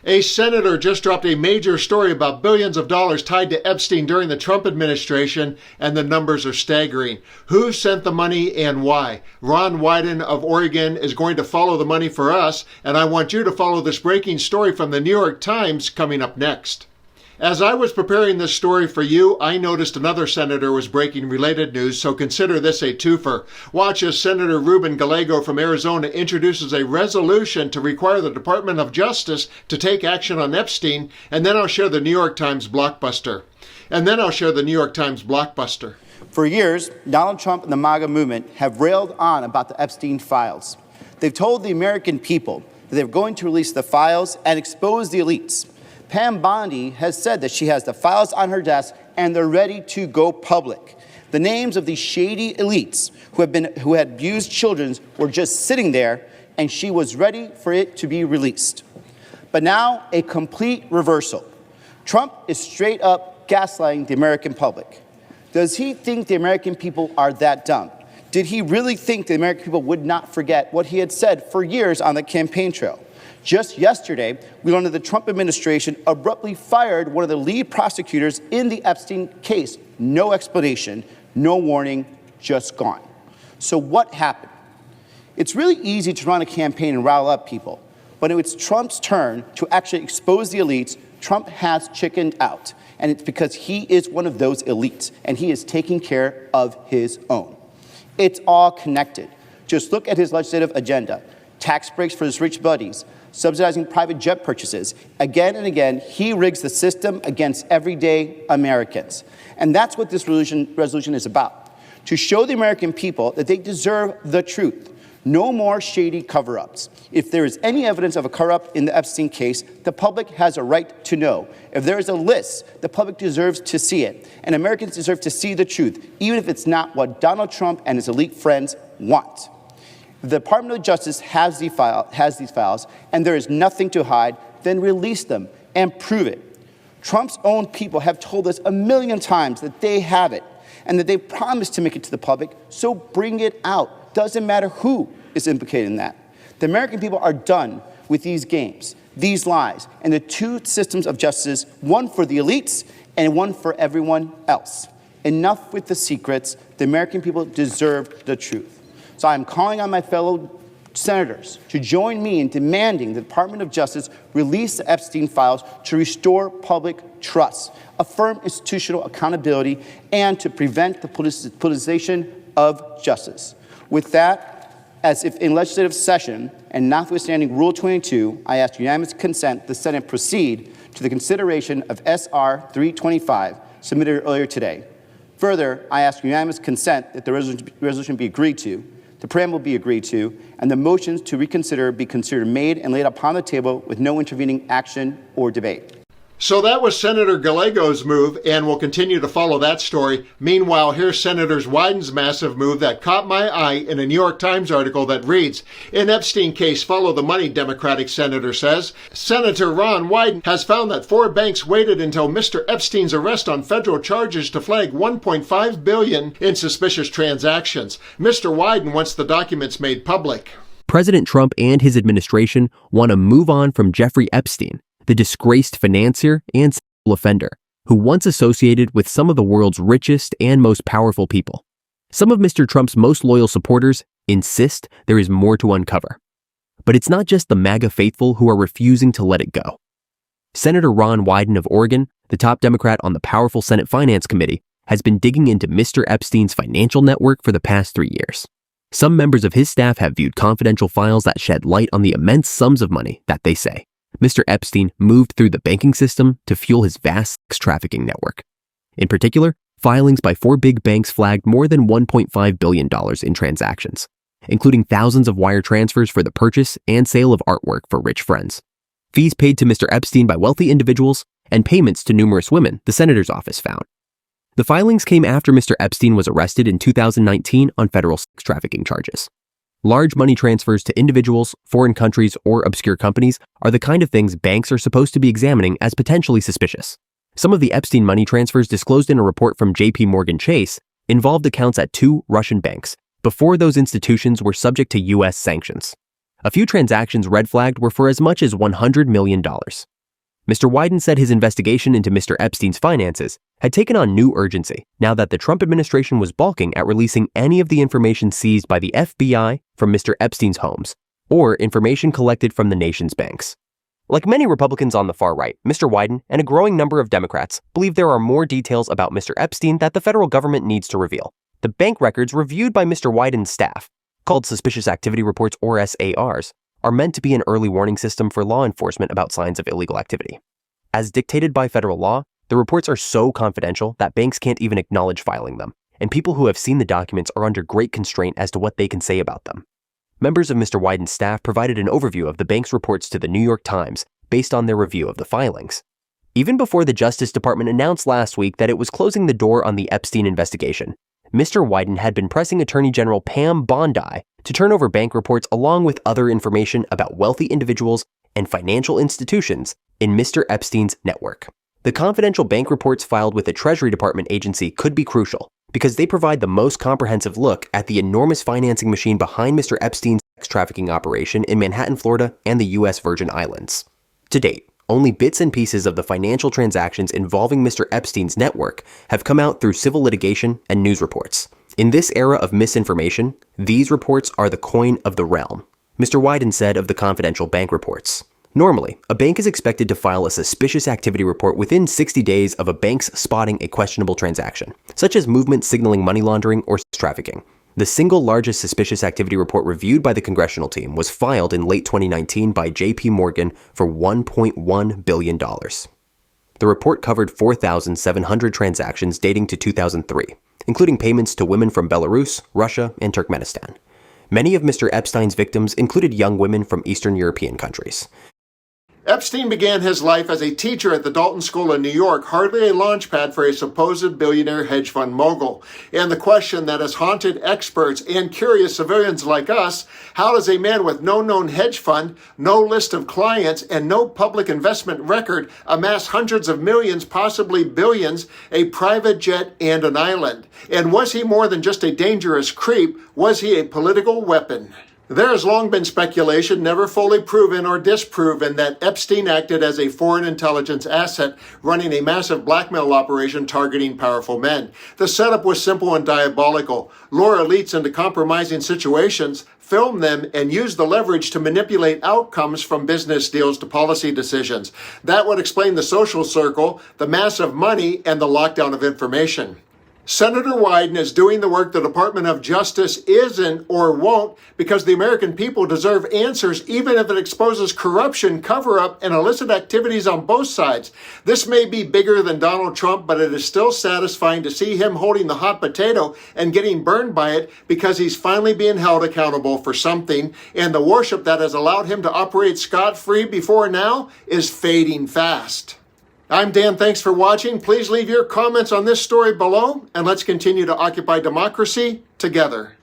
A senator just dropped a major story about billions of dollars tied to Epstein during the Trump administration, and the numbers are staggering. Who sent the money and why? Ron Wyden of Oregon is going to follow the money for us, and I want you to follow this breaking story from the New York Times coming up next. As I was preparing this story for you, I noticed another senator was breaking related news, so consider this a twofer. Watch as Senator Ruben Gallego from Arizona introduces a resolution to require the Department of Justice to take action on Epstein, and then I'll share the New York Times blockbuster. For years, Donald Trump and the MAGA movement have railed on about the Epstein files. They've told the American people that they're going to release the files and expose the elites. Pam Bondi has said that she has the files on her desk and they're ready to go public. The names of these shady elites who had abused children were just sitting there, and she was ready for it to be released. But now, a complete reversal. Trump is straight up gaslighting the American public. Does he think the American people are that dumb? Did he really think the American people would not forget what he had said for years on the campaign trail? Just yesterday, we learned that the Trump administration abruptly fired one of the lead prosecutors in the Epstein case. No explanation, no warning, just gone. So what happened? It's really easy to run a campaign and rile up people. But when it's Trump's turn to actually expose the elites, Trump has chickened out. And it's because he is one of those elites, and he is taking care of his own. It's all connected. Just look at his legislative agenda. Tax breaks for his rich buddies, subsidizing private jet purchases. Again and again, he rigs the system against everyday Americans. And that's what this resolution is about, to show the American people that they deserve the truth. No more shady cover-ups. If there is any evidence of a cover-up in the Epstein case, the public has a right to know. If there is a list, the public deserves to see it. And Americans deserve to see the truth, even if it's not what Donald Trump and his elite friends want. The Department of Justice has these files, and there is nothing to hide, then release them and prove it. Trump's own people have told us 1,000,000 times that they have it and that they promised to make it to the public, so bring it out. Doesn't matter who is implicated in that. The American people are done with these games, these lies, and the two systems of justice, one for the elites and one for everyone else. Enough with the secrets. The American people deserve the truth. So I'm calling on my fellow senators to join me in demanding the Department of Justice release the Epstein files to restore public trust, affirm institutional accountability, and to prevent the politicization of justice. With that, as if in legislative session and notwithstanding Rule 22, I ask unanimous consent the Senate proceed to the consideration of S.R. 325 submitted earlier today. Further, I ask unanimous consent that the resolution be agreed to, the preamble be agreed to, and the motions to reconsider be considered made and laid upon the table with no intervening action or debate. So that was Senator Gallego's move, and we'll continue to follow that story. Meanwhile, here's Senator Wyden's massive move that caught my eye in a New York Times article that reads, "In Epstein case, follow the money," Democratic senator says. Senator Ron Wyden has found that 4 banks waited until Mr. Epstein's arrest on federal charges to flag $1.5 billion in suspicious transactions. Mr. Wyden wants the documents made public. President Trump and his administration want to move on from Jeffrey Epstein, the disgraced financier and sexual offender who once associated with some of the world's richest and most powerful people. Some of Mr. Trump's most loyal supporters insist there is more to uncover. But it's not just the MAGA faithful who are refusing to let it go. Senator Ron Wyden of Oregon, the top Democrat on the powerful Senate Finance Committee, has been digging into Mr. Epstein's financial network for the past 3 years. Some members of his staff have viewed confidential files that shed light on the immense sums of money that they say Mr. Epstein moved through the banking system to fuel his vast sex trafficking network. In particular, filings by 4 big banks flagged more than $1.5 billion in transactions, including thousands of wire transfers for the purchase and sale of artwork for rich friends, fees paid to Mr. Epstein by wealthy individuals, and payments to numerous women, the senator's office found. The filings came after Mr. Epstein was arrested in 2019 on federal sex trafficking charges. Large money transfers to individuals, foreign countries, or obscure companies are the kind of things banks are supposed to be examining as potentially suspicious. Some of the Epstein money transfers disclosed in a report from J.P. Morgan Chase involved accounts at 2 Russian banks before those institutions were subject to U.S. sanctions. A few transactions red flagged were for as much as $100 million. Mr. Wyden said his investigation into Mr. Epstein's finances had taken on new urgency now that the Trump administration was balking at releasing any of the information seized by the FBI from Mr. Epstein's homes or information collected from the nation's banks. Like many Republicans on the far right, Mr. Wyden and a growing number of Democrats believe there are more details about Mr. Epstein that the federal government needs to reveal. The bank records reviewed by Mr. Wyden's staff, called Suspicious Activity Reports or SARs, are meant to be an early warning system for law enforcement about signs of illegal activity. As dictated by federal law, the reports are so confidential that banks can't even acknowledge filing them, and people who have seen the documents are under great constraint as to what they can say about them. Members of Mr. Wyden's staff provided an overview of the bank's reports to the New York Times based on their review of the filings. Even before the Justice Department announced last week that it was closing the door on the Epstein investigation, Mr. Wyden had been pressing Attorney General Pam Bondi to turn over bank reports along with other information about wealthy individuals and financial institutions in Mr. Epstein's network. The confidential bank reports filed with the Treasury Department agency could be crucial because they provide the most comprehensive look at the enormous financing machine behind Mr. Epstein's sex trafficking operation in Manhattan, Florida, and the U.S. Virgin Islands. To date, only bits and pieces of the financial transactions involving Mr. Epstein's network have come out through civil litigation and news reports. In this era of misinformation, these reports are the coin of the realm. Mr. Wyden said of the confidential bank reports, "Normally, a bank is expected to file a suspicious activity report within 60 days of a bank's spotting a questionable transaction, such as movement signaling money laundering or sex trafficking. The single largest suspicious activity report reviewed by the congressional team was filed in late 2019 by J.P. Morgan for $1.1 billion. The report covered 4,700 transactions dating to 2003, including payments to women from Belarus, Russia, and Turkmenistan. Many of Mr. Epstein's victims included young women from Eastern European countries." Epstein began his life as a teacher at the Dalton School in New York, hardly a launchpad for a supposed billionaire hedge fund mogul. And the question that has haunted experts and curious civilians like us, how does a man with no known hedge fund, no list of clients, and no public investment record amass hundreds of millions, possibly billions, a private jet, and an island? And was he more than just a dangerous creep? Was he a political weapon? There has long been speculation, never fully proven or disproven, that Epstein acted as a foreign intelligence asset, running a massive blackmail operation targeting powerful men. The setup was simple and diabolical. Lure elites into compromising situations, film them, and use the leverage to manipulate outcomes from business deals to policy decisions. That would explain the social circle, the massive money, and the lockdown of information. Senator Wyden is doing the work the Department of Justice isn't or won't, because the American people deserve answers, even if it exposes corruption, cover-up, and illicit activities on both sides. This may be bigger than Donald Trump, but it is still satisfying to see him holding the hot potato and getting burned by it, because he's finally being held accountable for something, and the worship that has allowed him to operate scot-free before now is fading fast. I'm Dan. Thanks for watching. Please leave your comments on this story below, and let's continue to occupy democracy together.